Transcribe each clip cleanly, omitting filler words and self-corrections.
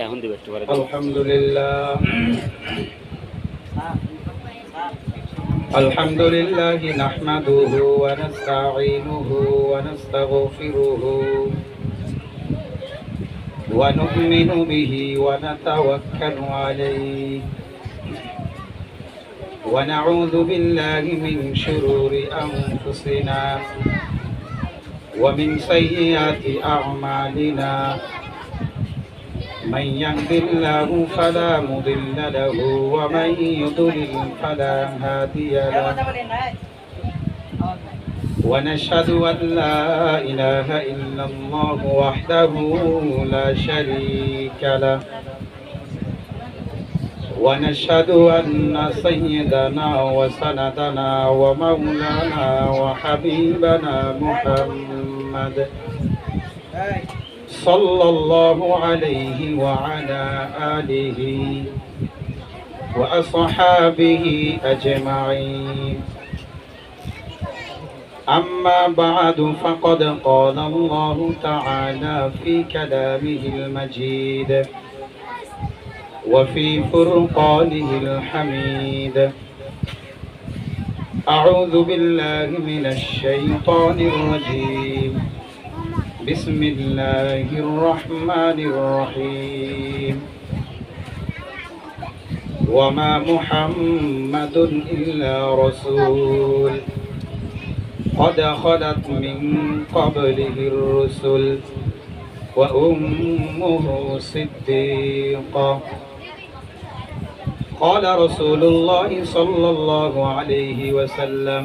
আলহামদুলিল্লাহ আলহামদুলিল্লাহ নাহমাদুহু ওয়া নাস্তাঈনুহু ওয়া নাস্তাগফিরুহু ওয়া নু'মিনু বিহি ওয়া নাতাওয়াক্কালু আলাইহি ওয়া নাউযু বিল্লাহি মিন শুরুরি আনফুসিনা ওয়া মিন সাইয়্যাতি আ'মালিনা من يهد الله فلا مضل له ومن يضلل فلا هادي له ونشهد أن لا إله إلا الله وحده لا شريك له ونشهد أن سيدنا وسندنا ومولانا وحبيبنا محمد صلى الله عليه وعلى آله وأصحابه أجمعين أما بعد فقد قال الله تعالى في كلامه المجيد وفي فرقانه الحميد أعوذ بالله من الشيطان الرجيم بسم الله الرحمن الرحيم وما محمد إلا رسول قد خلت من قبله الرسل وأمه صديقة قال رسول الله صلى الله عليه وسلم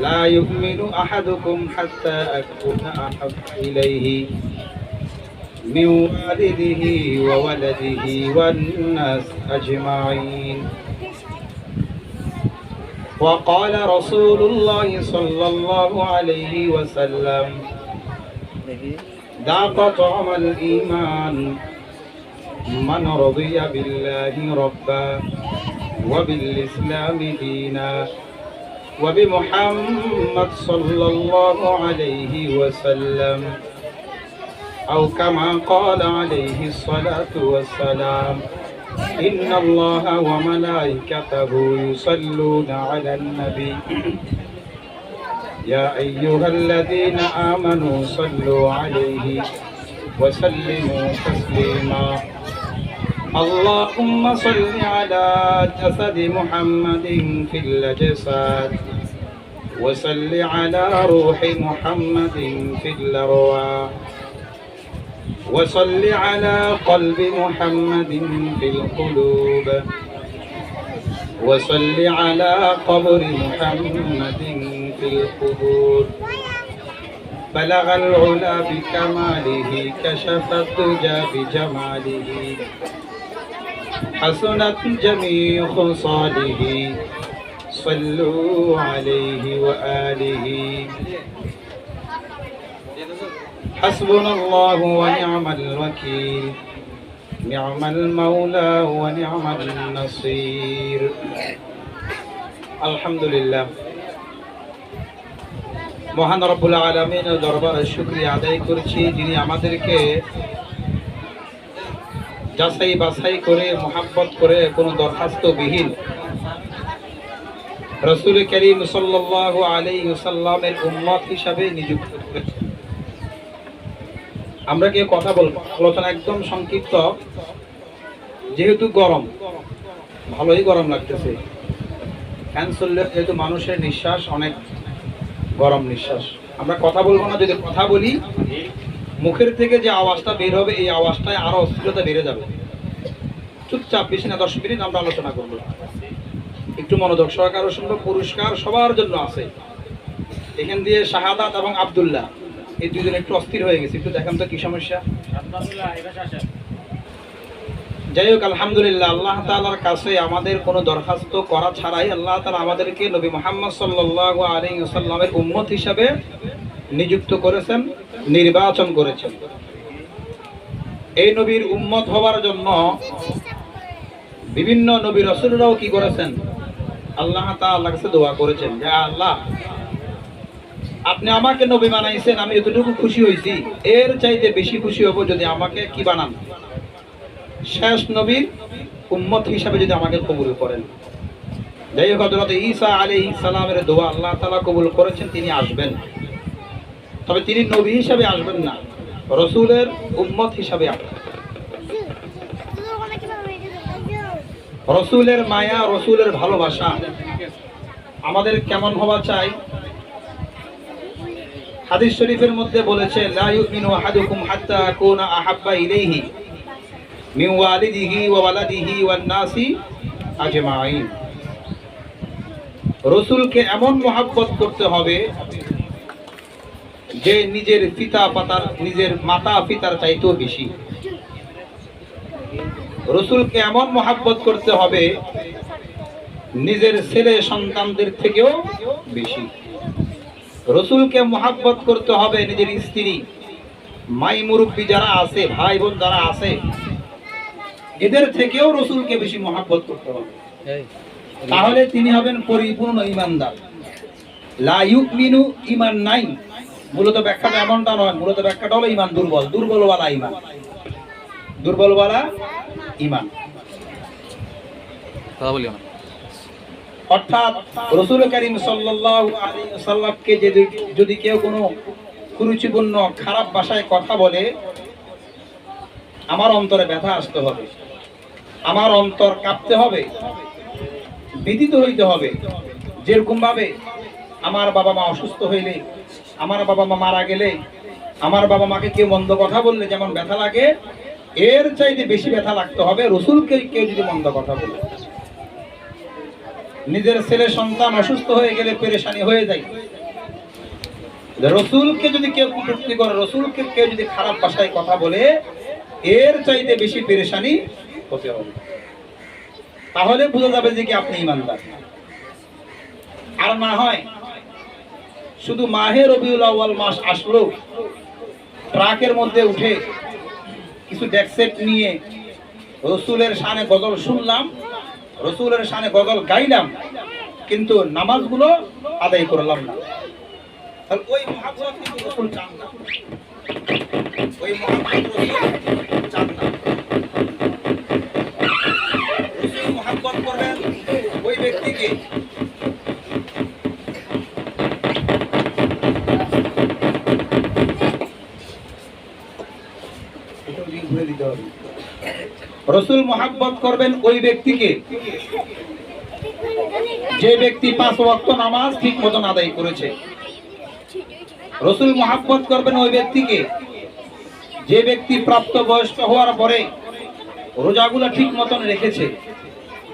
لا يؤمن أحدكم حتى أكون أحب إليه من والده وولده والناس أجمعين وقال رسول الله صلى الله عليه وسلم ذاق طعم الإيمان من رضي بالله ربا وبالإسلام دينا وبمحمد صلى الله عليه وسلم أو كما قال عليه الصلاة والسلام إن الله وملائكته يصلون على النبي يا أيها الذين آمنوا صلوا عليه وسلموا تسليما اللهم صل على جسد محمد في الأجساد وصل على روح محمد في الأرواح وصل على قلب محمد في القلوب وصل على قبر محمد في القبور بلغ العلا بكماله كشف الدجى بجماله حسنت جميع خصاله صلوا عليه وآله حسبنا الله ونعم الوكيل نعم المولى ونعم النصير الحمد لله মহান রব্বুল আলামিনের দরবারে শুকরিয়া আদায় করছি যিনি আমাদেরকে যাচাই বাছাই করে মোহাব্বত করে কোনো দরখাস্তবিহীন রাসূল করিম সাল্লাল্লাহু আলাইহি ওয়াসাল্লামের উম্মত হিসাবে নিযুক্ত করেছেন। আমরা কি কথা বলবো, আলোচনা একদম সংক্ষিপ্ত, যেহেতু গরম, ভালোই গরম লাগতেছে, ফ্যান চললে যেহেতু মানুষের নিঃশ্বাস অনেক গরম নিঃশ্বাস। আমরা কথা বলবো না, যদি কথা বলি মুখের থেকে যে আওয়াজটা বের হবে এই আওয়াজটায় আরো অস্থিরতা বেড়ে যাবে। চুপচাপ বেশি না 10 মিনিট আমরা আলোচনা করবো, একটু মনোযোগ সহকারে শুনবো। পুরস্কার সবার জন্য আছে। এখান দিয়ে শাহাদাত এবং আব্দুল্লাহ এই দুইজন একটু অস্থির হয়ে গেছে, একটু দেখান তো কি সমস্যা। যাই হোক, আলহামদুলিল্লাহ, আল্লাহ তাআলার কাছে আমাদের কোনো দরখাস্ত করা ছাড়াই আল্লাহ তাআলা আমাদেরকে নবী মুহাম্মদ সাল্লাল্লাহু আলাইহি ওয়াসাল্লামের উম্মত হিসাবে নিযুক্ত করেছেন, নির্বাচন করেছেন। এই নবীর উম্মত হওয়ার জন্য বিভিন্ন নবী রাসূলরাও কি করেছেন, আল্লাহ তাআলার কাছে দোয়া করেছেন যে আল্লাহ আপনি আমাকে নবী বানাইছেন, আমি এতটুকু খুশি হয়েছি, এর চাইতে বেশি খুশি হব যদি আমাকে কি বানান, শেষ নবীর উম্মত হিসাবে যদি আমাকে কবুল করেন। যাই হোক, হযরত ঈসা আলাইহিস সালামের দোয়া আল্লাহ তাআলা কবুল করেছেন, তিনি আসবেন। তবে তিনি নবী হিসাবে আসবেন না, রাসূলের উম্মত হিসাবে আসবেন। রাসূলের মায়া, রাসূলের ভালোবাসা আমাদের কেমন হওয়া চাই? হাদিস শরীফের মধ্যে বলেছে, লা ইউমিনু আহাদুকুম হাত্তা আকুনা আহাব্বা ইলাইহি মিন ওয়ালিদিহি ওয়া ওয়ালাদিহি ওয়ান নাসি আজমাইন। রাসূলকে এমন মহব্বত করতে হবে যে নিজের নিজের মাতা পিতার চাইতেও বেশি। রাসূলকে এমন মহব্বত করতে হবে নিজের ছেলে সন্তানদের থেকেও বেশি। রাসূলকে মহব্বত করতে হবে নিজের স্ত্রী, মাই মুরব্বী যারা আছে, ভাই বোন যারা আছে, এদের থেকেও রাসূলকে বেশি মহব্বত করতে হবে। তাহলে তিনি হবেন পরিপূর্ণ ঈমানদার। লা ইউমিনু, ঈমান নাই, মূলত ব্যাখ্যাটা এমনটা নয়, মূলত ব্যাখ্যাটা হলো ঈমান দুর্বল, দুর্বলওয়ালা ঈমান, দুর্বলওয়ালা ঈমান। অর্থাৎ রাসূল করিম সাল্লাল্লাহু আলাইহি ওয়াসাল্লামকে যদি কেউ কোনো কুরুচিপূর্ণ খারাপ ভাষায় কথা বলে, আমার অন্তরে ব্যথা আসতে হবে, আমার অন্তর কাঁপতে হবে, ব্যথিত হইতে হবে। যেরকম ভাবে আমার বাবা মা অসুস্থ হইলে, আমার বাবা মা মারা গেলে, আমার বাবা মাকে কেউ মন্দ কথা বললে যেমন ব্যথা লাগে, এর চাইতে বেশি ব্যথা লাগতে হবে রাসূলকে কেউ যদি মন্দ কথা বলে। নিজের ছেলে সন্তান অসুস্থ হয়ে গেলে পেরেশানি হয়ে যায়, রাসূলকে যদি কেউ কটূক্তি করে, রাসূলকে কেউ যদি খারাপ ভাষায় কথা বলে, এর চাইতে বেশি পেরেশানি হতে হবে। তাহলে বোঝা যাবে যে কি আপনি ঈমানদার। আর না হয় শুধু মাহে রবিউল আউয়াল মাস আসলো, ট্রাকের মধ্যে উঠে কিছু ডেকসেট নিয়ে রাসূলের শানে গজল শুনলাম, রাসূলের শানে গজল গাইলাম, কিন্তু নামাজগুলো আদায় করলাম না। তাহলে ওই মহব্বত কিন্তু রাসূল চান না, ওই মহব্বত রাসূল চান না। রাসূল মহব্বত করবেন ওই ব্যক্তিকে রাসূল মহব্বত করবেন ওই ব্যক্তিকে যে ব্যক্তি 5 ওয়াক্ত নামাজ ঠিক মতন আদায় করেছে। রাসূল মহব্বত করবেন ওই ব্যক্তিকে যে ব্যক্তি প্রাপ্ত বয়স্ক হওয়ার পরে রোজাগুলো ঠিক মতন রেখেছে।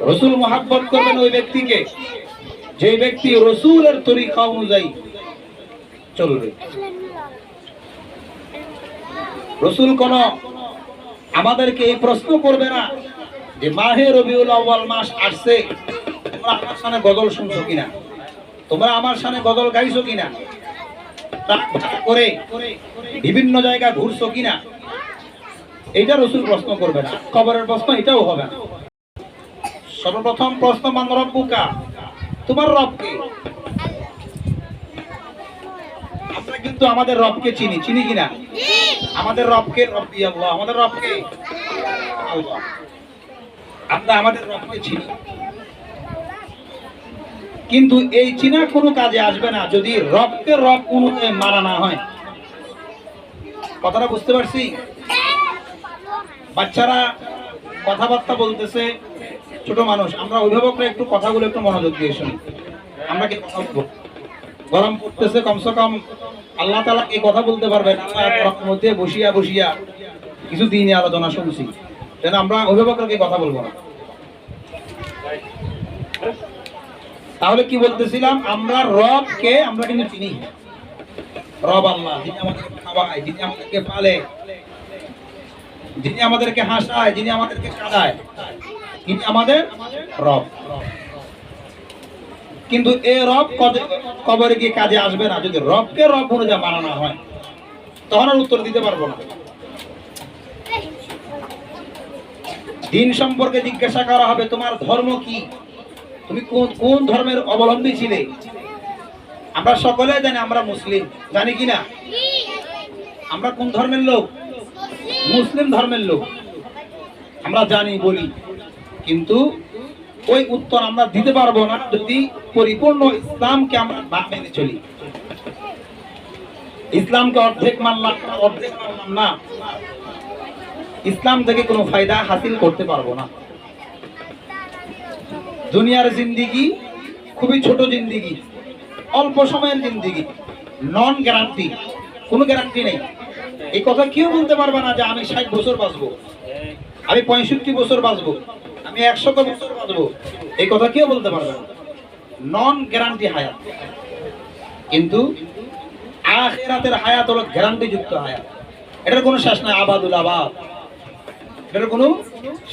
রাসূল মহব্বত করবেন ওই ব্যক্তিকে যে ব্যক্তি রাসূলের তরিকা অনুযায়ী চলবে। রাসূল কোন আমাদেরকে এই প্রশ্ন করবে না যে মাহে রবিউল আউয়াল মাস আসছে, তোমরা আমার সামনে গজল শুনছো কিনা, তোমরা আমার সামনে গজল গাইছো কিনা, ট্রাক ভাড়া করে বিভিন্ন জায়গা ঘুরছো কিনা, এইটা রাসূল প্রশ্ন করবে না। কবরের প্রশ্ন এটাও হবে না। সর্বপ্রথম প্রশ্ন, মান রব্বুকা, তোমার রব কে? আমরা কিন্তু আমাদের রবকে চিনি কিনা? আমাদের রবকে রব্বি আল্লাহ, আমাদের রবকে আল্লাহ, আমরা আমাদের রবকে চিনি। কিন্তু এই চিনা কোনো কাজে আসবে না যদি রবকে রব অনুযায়ী মানা না হয়। কথাটা বুঝতে পারছি? বাচ্চারা কথাবার্তা বলতেছে, ছোট মানুষ, আমরা অভিভাবকরা একটু কথাগুলো একটু মনোযোগ দিয়ে শুনি। আমরা কি কথা বলবো? গরম পড়তেছে, কমসে কম আল্লাহ তাআলা এই কথা বলতে পারবেন। আমরা মধ্যে বসিয়া কিছু দিনে আলোচনা শুনছি, যেন আমরা অভিভাবকরা কি কথা বলবো না। তাহলে কি বলতেছিলাম, আমরা রবকে আমরা কিন্তু চিনি। রব আল্লাহ, যিনি আমাদেরকে খাওয়ায়, যিনি আমাদেরকে পালে, যিনি আমাদেরকে হাসায়, যিনি আমাদেরকে কাঁদায়, তিনি আমাদের রব। কিন্তু এই রব কবরে গিয়ে কাজে আসবে না যদি রবকে রব অনুযায়ী মানা না হয়। তখন আর উত্তর দিতে পারবো না। দিন সম্পর্কে জিজ্ঞাসা করা হবে, তোমার ধর্ম কি, তুমি কোন ধর্মের অবলম্বী ছিলে। আমরা সকলে জানি আমরা মুসলিম, জানি কি না? আমরা কোন ধর্মের লোক? মুসলিম ধর্মের লোক। আমরা জানি বলি, কিন্তু ওই উত্তর আমরা দিতে পারবো না যদি পরিপূর্ণ ইসলামকে আমরা না মেনে চলি। ইসলামকে অর্ধেক মানলাম না, ইসলাম থেকে কোনো ফায়দা হাসিল করতে পারবো না। দুনিয়ার জিন্দিগি খুবই ছোট জিন্দিগি, অল্প সময়ের জিন্দিগি, নন গ্যারান্টি, কোনো গ্যারান্টি নেই। এই কথা কেউ বলতে পারবে না যে আমি 60 বছর বাঁচবো, আমি 65 বছর বাঁচবো, আমি 100 বছর বাঁচবো। এই কথা কেউ বলতে পারবে না, নন গ্যারান্টি হায়াত। কিন্তু আখিরাতের হায়াত হলো গ্যারান্টি যুক্ত হায়াত। এটার কোনো শেষ নাই, আবাদুল আবাদ, এটার কোনো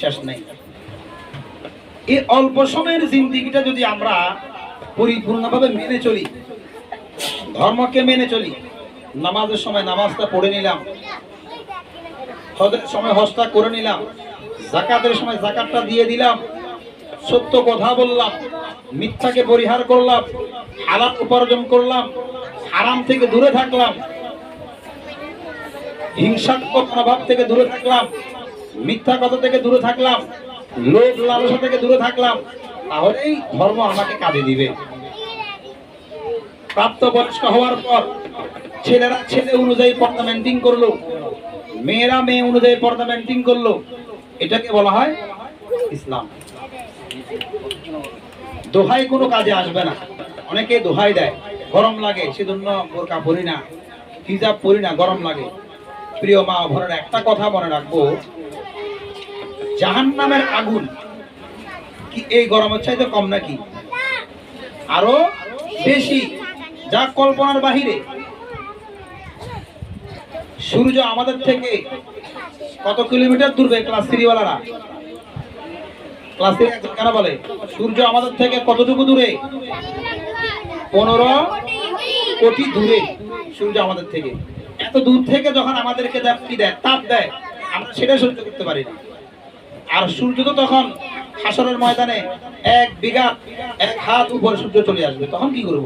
শেষ নাই। এই অল্প সময়ের জিন্দিগিটা যদি আমরা পরিপূর্ণভাবে মেনে চলি, ধর্মকে মেনে চলি, নামাজের সময় নামাজটা পড়ে নিলাম, হজের সময় হজটা করে নিলাম, যাকাতের সময় যাকাতটা দিয়ে দিলাম, সত্য কথা বললাম, মিথ্যাকে পরিহার করলাম, হালাল উপার্জন করলাম, হারাম থেকে দূরে থাকলাম, হিংসাত্মক মনোভাব থেকে দূরে থাকলাম, মিথ্যা কথা থেকে দূরে থাকলাম, লোভ লালসা থেকে দূরে থাকলাম, তাহলেই ধর্ম আমাকে কাজে দিবে। প্রাপ্তবয়স্ক হওয়ার পর ছেলেরা ছেলে অনুযায়ী পর্দা মেইনটেইন করলো, মেয়েরা মেয়ে অনুযায়ী পর্দা মেইনটেইন করলো, এটাকে বলা হয় ইসলাম। দোহাই কোনো কাজে আসবে না। অনেকে দোহাই দেয়, গরম লাগে সেজন্য বোরকা পরি না, হিজাব পরি না, গরম লাগে। প্রিয় মা বোনেরা, একটা কথা মনে রাখবো, জাহান্নামের আগুন কি এই গরমের চাইতে কম নাকি? আরো বেশি, যা কল্পনার বাহিরে। সূর্য আমাদের থেকে কত কিলোমিটার দূরে? ক্লাস 3 ওয়ালারা ক্লাস 3 একজন কেন বলে? সূর্য আমাদের থেকে কতটুকু দূরে? 15 কোটি দূরে সূর্য আমাদের থেকে। এত দূর থেকে যখন আমাদেরকে কি দেয়, তাপ দেয়, আমরা সেটা সহ্য করতে পারি না। আর সূর্য তো তখন হাসরের ময়দানে 1 বিঘা 1 হাত উপরে সূর্য চলে আসবে, তখন কি করব?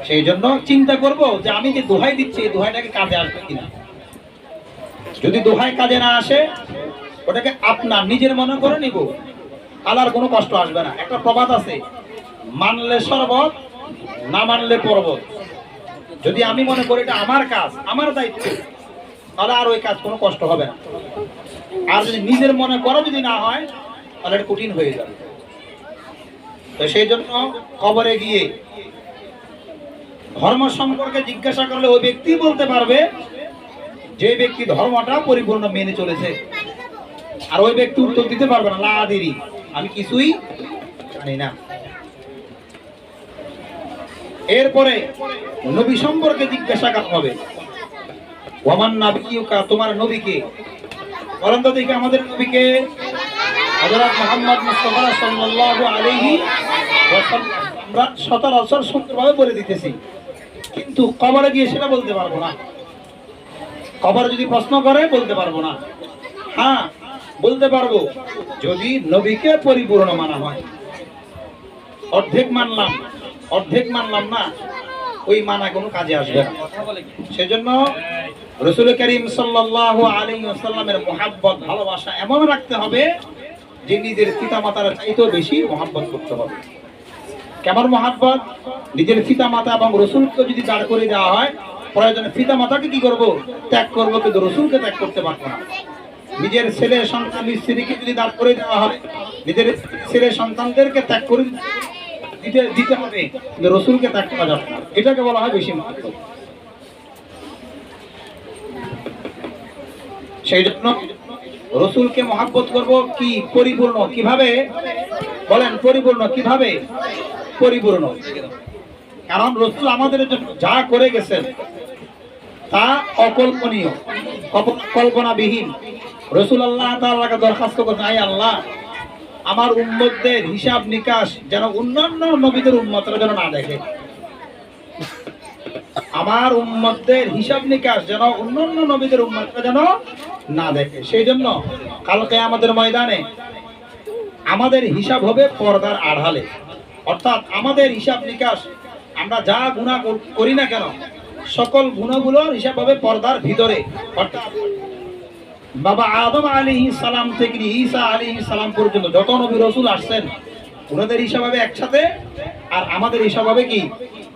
সেই জন্য চিন্তা করব যে আমি যে দোহাই দিচ্ছি, এই দোহাইটাকে কাজে আসবে কিনা। যদি দোহাই কাজে না আসে, ওটাকে আপনার নিজের মনে করে নিব, আলার কোনো কষ্ট আসবে না। একটা প্রবাদ আছে, মানলে শরবত, না মানলে পর্বত। যদি আমি মনে করি এটা আমার কাজ, আমার দায়িত্ব, তাহলে আর ওই কাজ কোনো কষ্ট হবে না। আর যদি নিজের মনে করা যদি না হয়, তাহলে এটা কঠিন হয়ে যাবে। তো সেই জন্য কবরে গিয়ে ধর্ম সম্পর্কে জিজ্ঞাসা করলে ওই ব্যক্তি বলতে পারবে যে ব্যক্তি ধর্মটা পরিপূর্ণ মেনে চলেছে। আর ওই ব্যক্তি উত্তর দিতে পারবে না, লা আদিরি, আমি কিছুই জানি না। এরপরে নবী সম্পর্কে জিজ্ঞাসা করা হবে, ওয়ামান নাবিয়ুকা, তোমার নবীকে বলেন তো দেখি। আমাদের নবীকে হযরত মুহাম্মদ মুস্তাফা সাল্লাল্লাহু আলাইহি ওয়াসাল্লাম আমরা সচরাচর সুন্দরভাবে বলে দিতেছি, কিন্তু কবরে গিয়ে সেটা বলতে পারবো না। কবরে যদি প্রশ্ন করে বলতে পারবো না। হ্যাঁ, বলতে পারবো যদি নবীকে পরিপূর্ণ মানা হয়। অর্ধেক মানলাম না, ওই মানা কোনো কাজে আসবে না। সেজন্য রাসূল করিম সাল্লাল্লাহু আলাইহি ওয়াসাল্লামের মুহাব্বত, ভালোবাসা এমন রাখতে হবে যে নিজের পিতামাতার চাইতেও বেশি মুহাব্বত করতে হবে। কেমন মুহাব্বত? নিজের পিতামাতা এবং রাসূলকে যদি দাঁড় করে দেওয়া হয়, প্রয়োজনে পিতামাতাকে কি করব? ত্যাগ করব, কিন্তু রাসূলকে ত্যাগ করতে পারবো না। নিজের ছেলে সন্তান স্ত্রীকে যদি দাঁড় করে দেওয়া হয়, নিজের ছেলে সন্তানদেরকে ত্যাগ করে দিতে হবে, কিন্তু রাসূলকে ত্যাগ করা যাবে না। এটাকে বলা হয় বেশি মুহাব্বত। সেই জন্য রাসূলকে মহব্বত করব কি পরিপূর্ণ কিভাবে? বলেন পরিপূর্ণ কিভাবে? পরিপূর্ণ, কারণ রাসূল আমাদের জন্য যা করে গেছেন তা অকল্পনীয়, কল্পনাবিহীন। রাসূল আল্লাহ তাআলাকে দরখাস্ত করেন, আয় আল্লাহ, আমার উম্মতদের হিসাব নিকাশ যেন অন্যান্য নবীদের উম্মতরা যেন না দেখে। আমার উম্মতদের হিসাব নিকাশ যেন অন্যান্য নবীদের উম্মতরা যেন না দেখে। সেই জন্য কালকে আমাদের ময়দানে আমাদের হিসাব হবে পর্দার আড়ালে, অর্থাৎ আমাদের হিসাব নিকাশ আমরা যা গুনাহ করি না কেন, সকল গুনাহগুলোর হিসাব হবে পর্দার ভিতরে। অর্থাৎ বাবা আদম আলাইহিস সালাম থেকে ঈসা আলাইহিস সালাম পর্যন্ত যত নবী রাসূল আসছেন, ওনাদের হিসাব হবে একসাথে, আর আমাদের হিসাব হবে কি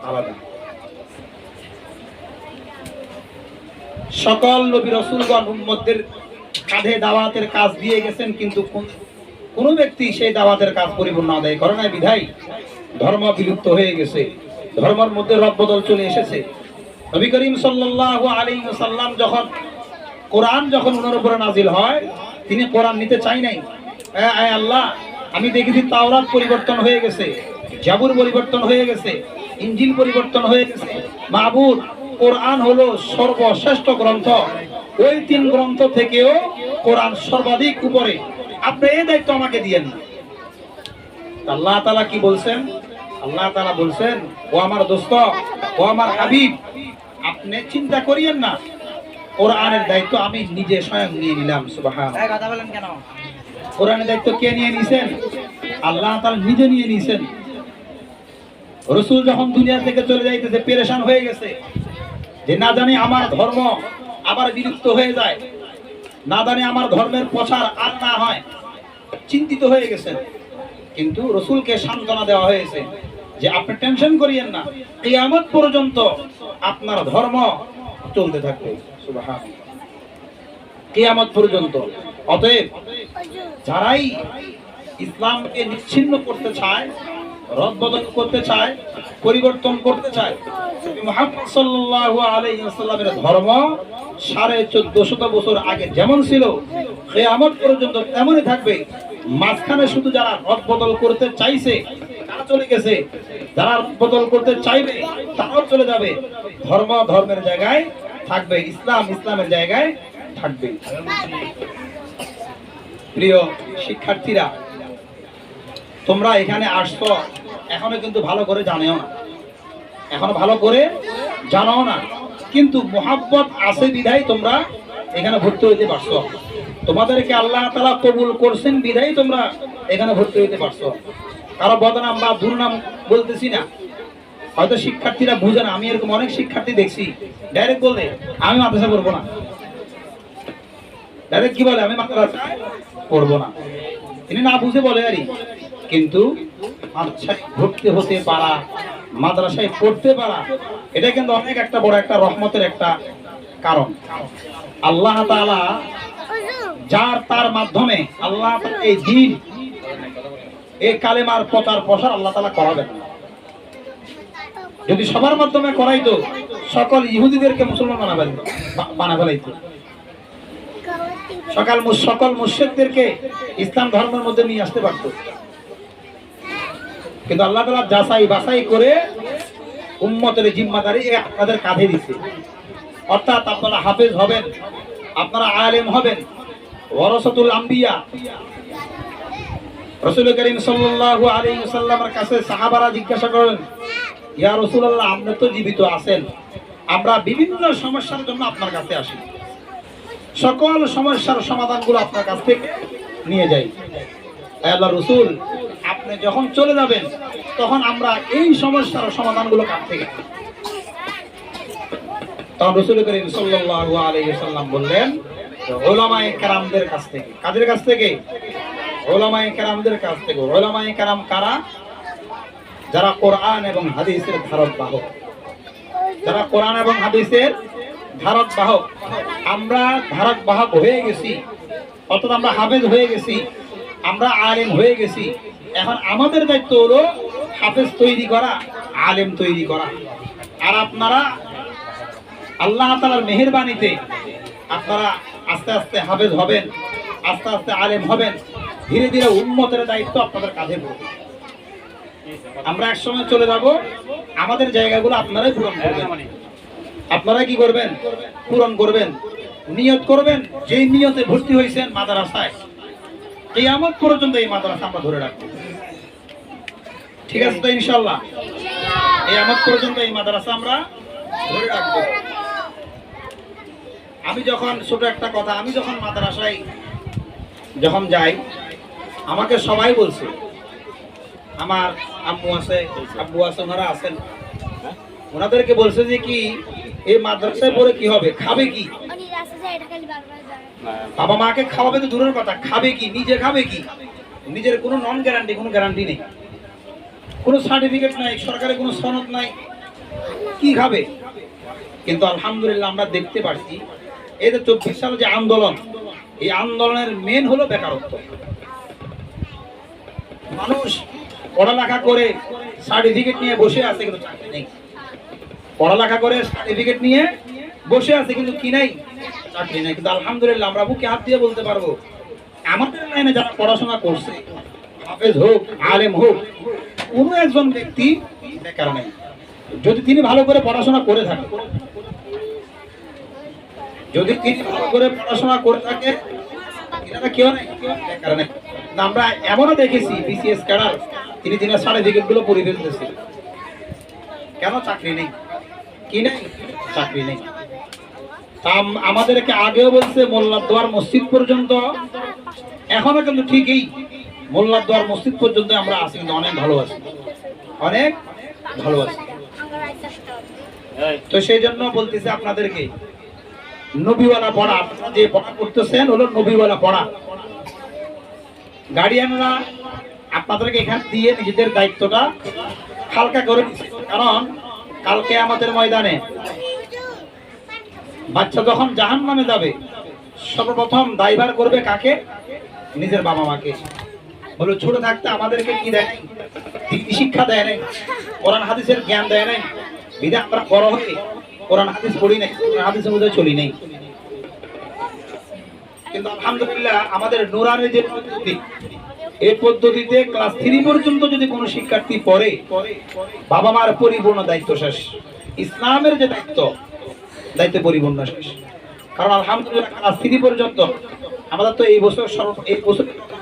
আলাদা। সকল নবী রাসূলগণ উম্মতদের কাঁধে দাওয়াতের কাজ দিয়ে গেছেন, কিন্তু কোন ব্যক্তি সেই দাওয়াতের কাজ পরিপূর্ণ আদায় করে না, বিধায় ধর্ম বিলুপ্ত হয়ে গেছে, ধর্মের মধ্যে রদবদল চলে এসেছে। নবী করিম সাল্লাল্লাহু আলাইহি ওয়াসাল্লাম কোরআন যখন ওনার উপরে নাজিল হয়, তিনি কোরআন নিতে চাই নাই। আয় আল্লাহ, আমি দেখেছি তাওরাত পরিবর্তন হয়ে গেছে, জাবুর পরিবর্তন হয়ে গেছে, ইনজিল পরিবর্তন হয়ে গেছে। মাবুদ, কোরআন হলো সর্বশ্রেষ্ঠ গ্রন্থ, ওই 3 গ্রন্থ থেকেও কোরআন সর্বাধিক উপরে, আপনি এই দায়িত্ব আমাকে দিয়েন না। আল্লাহ তাআলা কি বলছেন? আল্লাহ তাআলা বলছেন, ও আমার দোস্ত, ও আমার হাবিব, আপনি চিন্তা করিয়েন না, কোরআনের দায়িত্ব আমি নিজে স্বয়ং নিয়ে নিলাম। সুবহানাল্লাহ। কথা বলেন কেন? কোরআনের দায়িত্ব কে নিয়ে নিয়েছেন? আল্লাহ তাআলা নিজে নিয়ে নিয়েছেন। রাসূল যখন দুনিয়া থেকে চলে যাইতেছে, পেরেশান হয়ে গেছে যে না জানি আমার ধর্ম আবার বিলুপ্ত হয়ে যায়, না জানি আমার ধর্মের প্রচার আর না হয়, চিন্তিত হয়ে গেছেন। কিন্তু রাসূলকে সান্ত্বনা দেওয়া হয়েছে যে আপনি টেনশন করিয়েন না, কিয়ামত পর্যন্ত আপনার ধর্ম চলতে থাকবে। সুবহানাল্লাহ, কিয়ামত পর্যন্ত। অতএব যারাই ইসলামকে নিচ্ছিন্ন করতে চায়, রদবদল করতে চায়, পরিবর্তন করতে চায়, মুহাম্মদ সাল্লাল্লাহু আলাইহি ওয়াসাল্লামের ধর্ম 1450 বছর আগে যেমন ছিল, কিয়ামত পর্যন্ত তেমনই থাকবে। মাঝখানে শুধু যারা রদবদল করতে চাইছে তারা চলে গেছে, যারা রদবদল করতে চাইবে তারাও চলে যাবে। ধর্ম ধর্মের জায়গায় থাকবে, ইসলাম ইসলামের জায়গায় থাকবে। প্রিয় শিক্ষার্থীরা, তোমরা এখানে আসছো, এখনো কিন্তু ভালো করে জানেও না, এখনো ভালো করে জানো না, কিন্তু মুহাব্বত আছে বিধায় তোমরা এখানে ভর্তি হইতে পারছো। তোমাদেরকে আল্লাহ তাআলা কবুল করছেন বিধায় তোমরা এখানে ভর্তি হইতে পারছো। কারো বদনাম বা দুর্নাম বলতেছি না, হয়তো শিক্ষার্থীরা বুঝে না। আমি এরকম অনেক শিক্ষার্থী দেখছি ডাইরেক্ট বলে আমি মাদ্রাসা পড়বো না, ডাইরেক্ট কি বলে আমি মাদ্রাসায় পড়বো না, তিনি না বুঝে বলে আরই। কিন্তু মাদ্রাসায় ভর্তি হতে পারা, মাদ্রাসায় পড়তে পারা, এটা কিন্তু অনেক একটা বড় একটা রহমতের একটা কারণ। আল্লাহ তাআলা যার তার মাধ্যমে আল্লাহ এই দিন, এই কালেমার প্রচার প্রসার আল্লাহ তাআলা করাবেন। যদি সবার মাধ্যমে করাইতো, সকল ইহুদিদেরকে মুসলমান বানা ফেলাইতো, সকল মুশরিকদেরকে ইসলাম ধর্মের মধ্যে নিয়ে আসতে পারতো। কিন্তু আল্লাহ তাআলা যাচাই বাছাই করে উম্মতের জিম্মাদারি আপনাদের কাঁধে দিয়েছে। অর্থাৎ আপনারা হাফেজ হবেন, আপনারা আলেম হবেন, ওয়ারাসাতুল আম্বিয়া। রাসূল করিম সাল্লাল্লাহু আলাইহি ওয়াসাল্লামের কাছে সাহাবারা জিজ্ঞাসা করেন, ইয়া রাসূলুল্লাহ, আপনি তো জীবিত আছেন, আমরা বিভিন্ন সমস্যার জন্য আপনার কাছে আসি, সকল সমস্যার সমাধানগুলো আপনার কাছ থেকে নিয়ে যাই। আল্লাহর রাসূল, আপনি যখন চলে যাবেন তখন আমরা এই সমস্যার সমাধানগুলো কাছ থেকে। তখন রাসূল করিম সাল্লাল্লাহু আলাইহি ওয়াসাল্লাম বললেন, উলামায়ে কেরামদের কাছ থেকে। কাদের কাছ থেকে? উলামায়ে কেরামদের কাছ থেকে। উলামায়ে কেরাম কারা? যারা কোরআন এবং হাদিসের ধারক বাহক, যারা কোরআন এবং হাদিসের ধারক বাহক। আমরা ধারক বাহক হয়ে গেছি, অর্থাৎ আমরা হাফেজ হয়ে গেছি, আমরা আলেম হয়ে গেছি। এখন আমাদের দায়িত্ব হলো হাফেজ তৈরি করা, আলেম তৈরি করা। আর আপনারা আল্লাহ তাআলার মেহেরবানিতে আপনারা আস্তে আস্তে হাফেজ হবেন, আস্তে আস্তে আলেম হবেন, ধীরে ধীরে উম্মতের দায়িত্ব আপনাদের কাঁধে পড়বে। আমরা একসময় চলে যাব, আমাদের জায়গাগুলো আপনারাই পূরণ করবেন। আপনারা কি করবেন? পূরণ করবেন, নিয়ত করবেন। যেই নিয়তে ভর্তি হয়েছেন মাদ্রাসায়, কিয়ামত পর্যন্ত এই মাদ্রাসা আমরা ধরে রাখবো। ঠিক আছে তো ইনশাআল্লাহ? কিয়ামত পর্যন্ত এই মাদ্রাসা আমরা ধরে রাখবো। আমি যখন ছোট একটা কথা, আমি যখন মাদ্রাসায় যখন যাই, আমাকে সবাই বলছে, আমার আম্মু আছে, আব্বু আছে, ওনারা আছেন, ওনাদেরকে বলছে যে কি এই মাদ্রাসায় পড়ে কি হবে, খাবে কি? বাবা মাকে খাওয়াবে তো দূরের কথা, খাবে কি, নিজে খাবে কি? নিজের কোনো নন গ্যারান্টি, কোনো গ্যারান্টি নেই, কোনো সার্টিফিকেট নাই, সরকারের কোনো সনদ নাই, কি খাবে? কিন্তু আলহামদুলিল্লাহ আমরা দেখতে পাচ্ছি এই যে 24 সালে যে আন্দোলন, এই আন্দোলনের মেন হলো বেকারত্ব। মানুষ পড়ালেখা করে সার্টিফিকেট নিয়ে বসে আছে কিন্তু চাকরি নেই, পড়ালেখা করে সার্টিফিকেট নিয়ে বসে আছে কিন্তু কি নাই, চাকরি নেই। কিন্তু আলহামদুলিল্লাহ আমরা বুকে হাত দিয়ে বলতে পারবো আমাদের লাইনে যারা পড়াশোনা করছে, হাফেজ হোক আলেম হোক, কোনো একজন ব্যক্তি বেকার নেই যদি তিনি ভালো করে পড়াশোনা করে থাকে। যদি তিনি ভালো করে পড়াশোনা করে থাকে এনারা কেউ নেই বেকার নেই। আমরা এমনও দেখেছি বিসিএস ক্যাডার তিনি সার্টিফিকেট গুলো পড়ে ফেলতেছে, কেন? চাকরি নেই, কি নেই? চাকরি নেই। আমাদেরকে আগেও বলছে মোল্লাদ্দোয়ার মসজিদ পর্যন্ত, এখনো কিন্তু ঠিকই মোল্লাদ্দোয়ার মসজিদ পর্যন্ত আমরা আছি, কিন্তু অনেক ভালো আছি, অনেক ভালো আছি। তো সেই জন্য বলতেছি আপনাদেরকে নবীওয়ালা পড়া, আপনারা যে পড়া করতেছেন হলো নবীওয়ালা পড়া। গার্ডিয়ানরা আপনাদেরকে এখানে দিয়ে নিজেদের দায়িত্বটা হালকা করে দিচ্ছে, কারণ কালকে আমাদের ময়দানে বাচ্চা যখন জাহান্নামে যাবে সর্বপ্রথম দায়ভার করবে কাকে? নিজের বাবা মাকে। বলে ছোট থাকতে আমাদেরকে কি দেয়? দিনী শিক্ষা দেয় নাই, কোরআন হাদিসের জ্ঞান দেয় নাই, বিধে আমরা বড় হয়ে কোরআন হাদিস পড়ি নাই, কোরআন হাদিসের মধ্যে চলি নাই। কিন্তু আলহামদুলিল্লাহ আমাদের নুরানের যে পদ্ধতি, এই পদ্ধতিতে ক্লাস 3 পর্যন্ত যদি কোনো শিক্ষার্থী পড়ে, বাবা মার পরিপূর্ণ দায়িত্ব শেষ, ইসলামের যে দায়িত্ব পরিপূর্ণ শেষ। কারণ আলহামদুলিল্লাহ ক্লাস 3 পর্যন্ত আমাদের তো এই বছর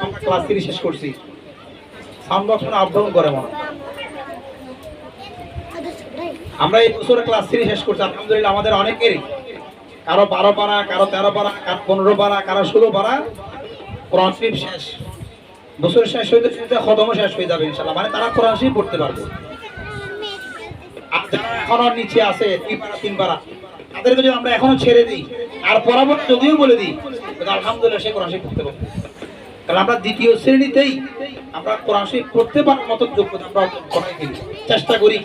আমরা ক্লাস 3 শেষ করছি। সাউন্ড বক্স আপডাউন করে মনে, আমরা এই বছর ক্লাস 3 শেষ করছি আলহামদুলিল্লাহ। আমাদের অনেকেরই কারো 12 পারা, কারো 13 পারা, কারো 15 পারা, কারো 16 পারা কোরআন শরীফ শেষ। বছর শেষ হইতে খতমও শেষ হয়ে যাবে ইনশাআল্লাহ, মানে তারা কোরআন শরীফ পড়তে পারবে। আর যারা এখনো নিচে আছে 2 পারা 3 পারা, তাদেরকে যদি আমরা এখনো ছেড়ে দিই আর পরবর্তী যদিও বলে দিই, আলহামদুলিল্লাহ সে কোরআন শরীফ পড়তে পারবে। কারণ আমরা দ্বিতীয় শ্রেণীতেই আমরা কোরআন শরীফ পড়তে পারার মতো যোগ্যতা আমরা অর্জন করি, চেষ্টা করি।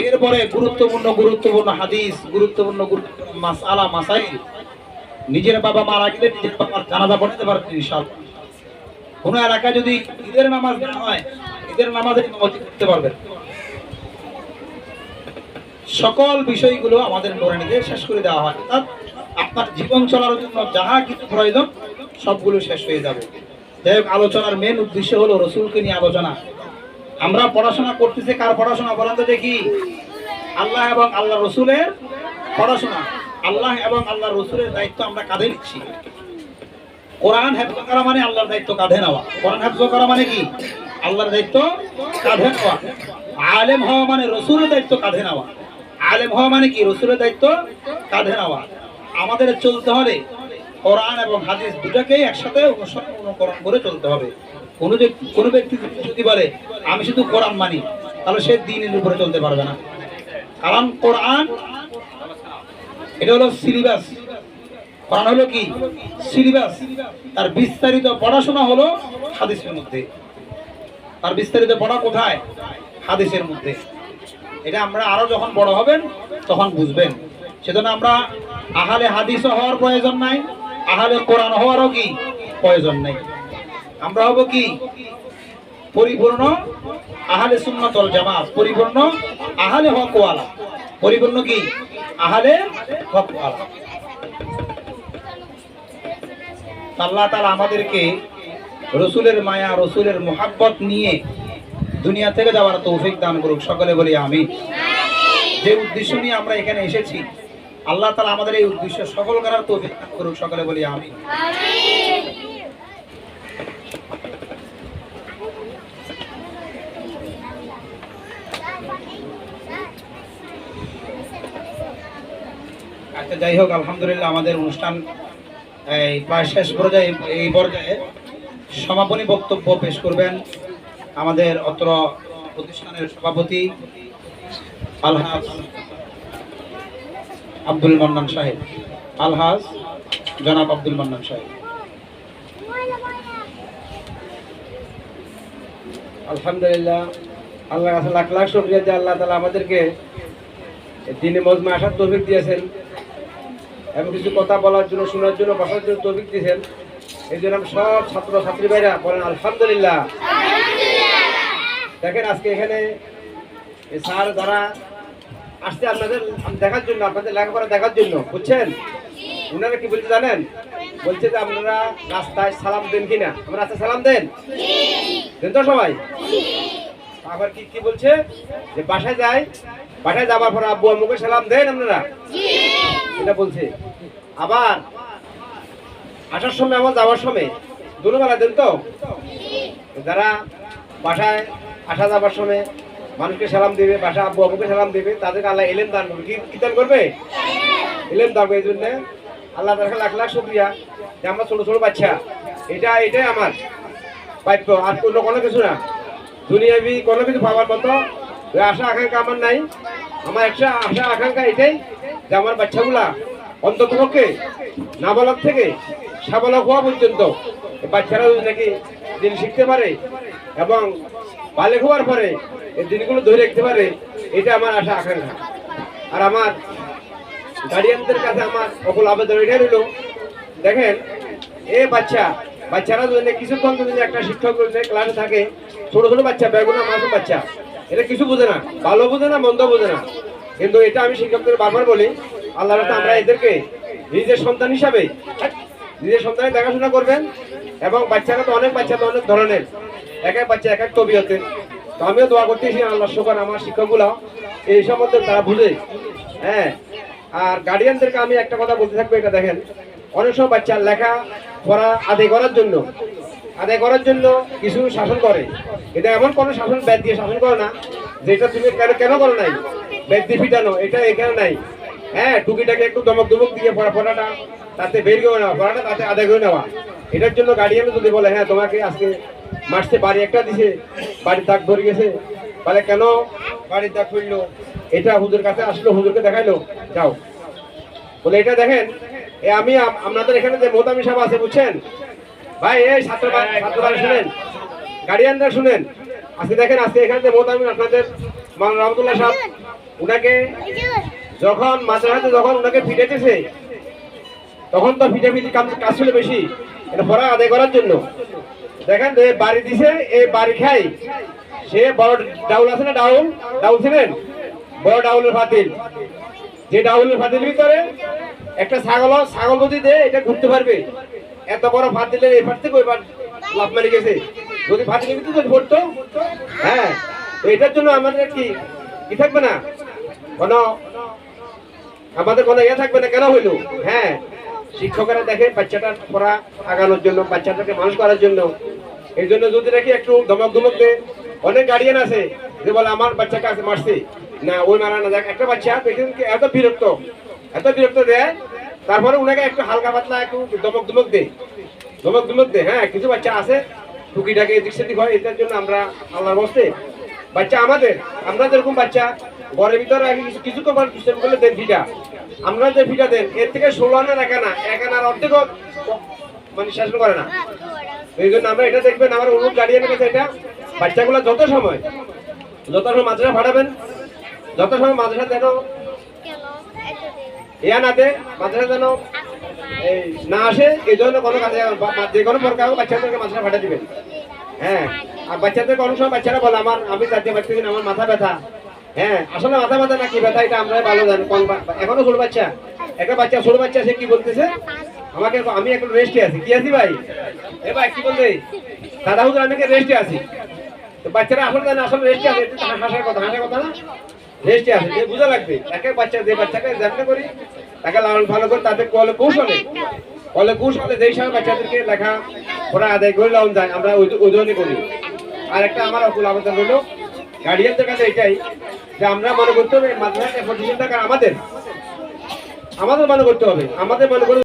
এরপরে গুরুত্বপূর্ণ হাদিস, গুরুত্বপূর্ণ মাসআলা মাসাইল নিজের বাবা মারা গেলে নিজের বাবার জানাজা পড়তে পারবেন ইনশাআল্লাহ। কোন এলাকায় যদি ঈদের নামাজ না হয়, ঈদের নামাজে ইমামতি করতে পারবেন। সকল বিষয়গুলো আমাদের নুরানীতে শেষ করে দেওয়া হয়, অর্থাৎ আপনার জীবন চলার জন্য যাহা কিছু প্রয়োজন সবগুলো শেষ হয়ে যাবে। যাই হোক, আলোচনার মেন উদ্দেশ্য হলো রসুলকে নিয়ে আলোচনা। আমরা পড়াশোনা করতেছি, কার পড়াশোনা বলেন তো দেখি? আল্লাহ এবং আল্লাহ রসুলের পড়াশোনা। আল্লাহ এবং আল্লাহ রসুলের দায়িত্ব আমরা কাঁধে নিচ্ছি। কোরআন হেফজ করা মানে আল্লাহর দায়িত্ব কাঁধে নেওয়া। কোরআন হেফজ করা মানে কি? আল্লাহর দায়িত্ব কাঁধে নেওয়া। আলেম হওয়া মানে রসুলের দায়িত্ব কাঁধে নেওয়া। আলেম হওয়া মানে কি? রসুলের দায়িত্ব কাঁধে নেওয়া। আমাদের চলতে হলে কোরআন এবং হাদিস দুটাকেই একসাথে অনুসরণ অনুকরণ করে চলতে হবে। কোনো ব্যক্তি যদি বলে আমি শুধু কোরআন মানি, তাহলে সে দ্বীনের উপরে চলতে পারবে না। কারণ কোরআন এটা হলো সিলেবাস। কোরআন হলো কি? সিলেবাস। তার বিস্তারিত পড়াশোনা হলো হাদিসের মধ্যে। তার বিস্তারিত পড়া কোথায়? হাদিসের মধ্যে। এটা আমরা আরো যখন বড় হবেন তখন বুঝবেন। সেজন্য আমরা আহলে হাদিস হওয়ার প্রয়োজন নাই, আহলে কোরআন হওয়ারও কি প্রয়োজন নাই। আমরা হব কি? পরিপূর্ণ আহলে সুন্নাত ওয়াল জামাত, পরিপূর্ণ আহলে হক ওয়ালা, পরিপূর্ণ কি? আহলে হক ওয়ালা। আল্লাহ তাআলা আমাদেরকে রসুলের মায়া, রসুলের মুহাব্বত নিয়ে দুনিয়া থেকে যাওয়ার তৌফিক দান করুক। সকলে বলি আমিন। যে উদ্দেশ্য নিয়ে আমরা এখানে এসেছি, আল্লাহ তাআলা আমাদের এই উদ্দেশ্য সফল করার তৌফিক দান করুক। সকলে বলি আমিন। আচ্ছা, যাই হোক, আলহামদুলিল্লাহ আমাদের অনুষ্ঠান প্রায় শেষ পর্যায়ে। এই পর্যায়ে সমাপনী বক্তব্য পেশ করবেন আমাদের অত্র প্রতিষ্ঠানের সভাপতি আলহাজ আব্দুল মান্নান সাহেব, আলহাজ জনাব আব্দুল মান্নান সাহেব। আলহামদুলিল্লাহ, আল্লাহর কাছে লাখ লাখ শুকরিয়া যে আল্লাহ তাআলা আমাদেরকে দিনে মজমা আসার তৌফিক দিয়েছেন এবং কিছু কথা বলার জন্য, শোনার জন্য, বসার জন্য তৌফিক দিয়েছেন। এই জন্য আমি সব ছাত্র ছাত্রী ভাইরা বলেন আলহামদুলিল্লাহ। দেখেন আজকে এখানে স্যার যারা আসছে আপনাদের দেখার জন্য, আপনাদের লেখাপড়া দেখার জন্য, বুঝছেন? ওনারা কি বলছে জানেন? বলছে যে আপনারা রাস্তায় সালাম দেন কিনা। আমরা রাস্তায় সালাম দেন? দেন তো সবাই? আবার কি কি বলছে যে বাসায় যায়, বাসায় যাবার পর আব্বু আম্মুকে সালাম দেন আপনারা? এটা বলছে। আবার আসার সময়, আমার যাওয়ার সময় দুবেলা দেন তো? যারা বাসায় আসা যাবার সময় মানুষকে সালাম দেবে, বাসা আব্বু আম্মুকে সালাম দেবে, তাদেরকে আল্লাহ এলেম দান করবে। কি দান করবে? এলেম দান করবে। এই জন্য আল্লাহ তাআলা লাখ লাখ শুকরিয়া যে আমরা ছোট ছোট বাচ্চা, এটাই আমার প্রাপ্য, আর কোনো কিছু না। দুনিয়াবি কোনো কিছু পাওয়ার মতো আশা আকাঙ্ক্ষা আমার নাই। আমার একটা আশা আকাঙ্ক্ষা এটাই যে আমার বাচ্চাগুলা অন্তত পক্ষে নাবালক থেকে সাবালক হওয়া পর্যন্ত বাচ্চারা নাকি দিন শিখতে পারে এবং বালেক হওয়ার পরে এই দিনগুলো ধরে রাখতে পারে, এটা আমার আশা আকাঙ্ক্ষা। আর আমার গার্ডিয়ানদের কাছে আমার সকল আবেদন এটাই রইল, দেখেন বাচ্চারা যদি কিছুক্ষণ যদি একটা শিক্ষক ক্লাসে থাকে, ছোট ছোট বাচ্চা, বেগুনা মাসুম বাচ্চা, এটা কিছু বোঝে না, ভালো বোঝে না, মন্দ বোঝে না। কিন্তু এটা আমি শিক্ষকদের বারবার বলি, আল্লাহ রাস্তায় আমরা এদেরকে নিজের সন্তান হিসাবে, নিজের সন্তানের দেখাশোনা করবেন। এবং বাচ্চারা তো অনেক বাচ্চা তো অনেক ধরনের, এক এক বাচ্চা এক এক তবিয়তে। তো আমিও দোয়া করতেছি আল্লাহ শুকর আমার শিক্ষকগুলো এই সম্বন্ধে তারা বুঝে। হ্যাঁ, আর গার্ডিয়ানদেরকে আমি একটা কথা বলতে থাকবো, এটা দেখেন অনেক সময় বাচ্চার লেখা পড়া আদায় করার জন্য কিছু শাসন করে। এটা এমন কোনো শাসন ব্যাদ দিয়ে শাসন করে না যেটা তুমি কেন করো নাই, ব্যাদ দিয়ে ফিটানো, এটা এখানে নাই। হ্যাঁ, টুকিটাকে একটু দমক দিয়ে পড়াটা তাতে বের করে নেওয়া, পড়াটা তাতে আদায় করে নেওয়া। এটার জন্য গার্ডিয়ান যদি বলে হ্যাঁ তোমাকে আজকে মাসে বাড়ি একটা দিছে, বাড়ির দাগ ধরে গেছে, বলে কেন বাড়ির দাগ পড়লো, এটা হুজুর কাছে আসলো, হুজুরকে দেখাইলো, যাও বলে এটা দেখেন। আমি আপনাদের এখানে যে মোহতামি সাহেব আছে, বুঝছেন ভাই, এই ছাত্ররা শুনেন, গার্ডিয়ানরা শুনেন। আজকে দেখেন, আজকে এখানে যে মোহতামি আপনাদের মাওলানা রহমতুল্লাহ সাহেব, উনাকে যখন মাদ্রাসাতে যখন উনাকে ফিটেছে, তখন তো ফিটাফিটি কাজ ছিল বেশি, এটা পড়া আদায় করার জন্য। দেখেন যে বাড়ি দিছে, এই বাড়ি খাই সে বড় ডাউল আছে না, ডাউল ছিলেন, বড় ডাউলের ফাতিল, যে ডাউলের ফাতিল ভিতরে একটা ছাগল যদি দেয় এটা ঘুরতে পারবে। এত বড় ফাতিলের এই পার থেকে ওই পার লাভ মারি গেছে, যদি ফাতিলের ভিতরে যদি পড়তো। হ্যাঁ, এটার জন্য আমাদের কি থাকবে না, আমাদের কোনো ইয়ে থাকবে না। কেন হইলো? হ্যাঁ, শিক্ষকেরা দেখে বাচ্চাটার পড়া আগানোর জন্য, বাচ্চাটাকে মানুষ করার জন্য। এই জন্য যদি নাকি একটু ধমক দেয়, অনেক গার্ডিয়ান আছে যে বলে আমার বাচ্চাকে আছে মারছে না, ওই মারা না। দেখ একটা বাচ্চা এত বিরক্ত দেয়, তারপরে ওনাকে একটু হালকা পাতলা একটু ধমক দেয়। হ্যাঁ, কিছু বাচ্চা আছে টুকিটাকে এদিক সেদিক হয়। এটার জন্য আমরা আল্লাহর বস্তে বাচ্চা আমরা যেরকম বাচ্চা ঘরের ভিতরে কিছু করলে দেন ফিটা, আমরা যে ফিটা দেন এর থেকে 16 আনার এক আনার অর্ধেক মানে শাসন করে না। এই জন্য আমরা এটা দেখবেন, আমার অনুরোধ গার্ডিয়ানের কাছে এটা, বাচ্চাগুলো যত সময় মাদ্রাসা পাঠাবেন, যত সময় মাদ্রাসা যেন না দেয়, মাদ্রাসা যেন না আসে, এই জন্য কোনো কাজে যে কোনো প্রকার বাচ্চাদেরকে মাদ্রাসা পাঠিয়ে দিবেন। হ্যাঁ, আর বাচ্চাদেরকে অনেক সময় বাচ্চারা বলে আমি যাতে পারছি না, আমার মাথা ব্যথা। হ্যাঁ, আসলে মাথা ব্যথা না কি ব্যথা এটা আমরা ভালো জানি। এখনো ছোট বাচ্চা, একটা ছোট বাচ্চা সে কি বলতেছে আমাকে, আমি এখন রেস্টে আছি। কি আছি ভাই? এ ভাই কি বলতে, দাদা হুজুর আমি রেস্টে আছি। তো বাচ্চারা আসলে জানে আসলে রেস্টে আছে, হাসার কথা না, রেস্টে আছে, যে বোঝা লাগবে। এক এক বাচ্চা, যে বাচ্চাকে যেমন করি তাকে লালন পালন করে, তাদের কৌশলে যেই সময় বাচ্চাদেরকে লেখা পড়া আদায় করে লাউন যায়, আমরা ওই ধরনের করি। আর একটা আমার অকুল আবেদন হলো গার্ডিয়ানদের কাছে এটাই যে আমরা মনে করতে হবে মাদ্রাসার প্রতিষ্ঠান থাকা আমাদের মনে করতে হবে, আমাদের মনে করে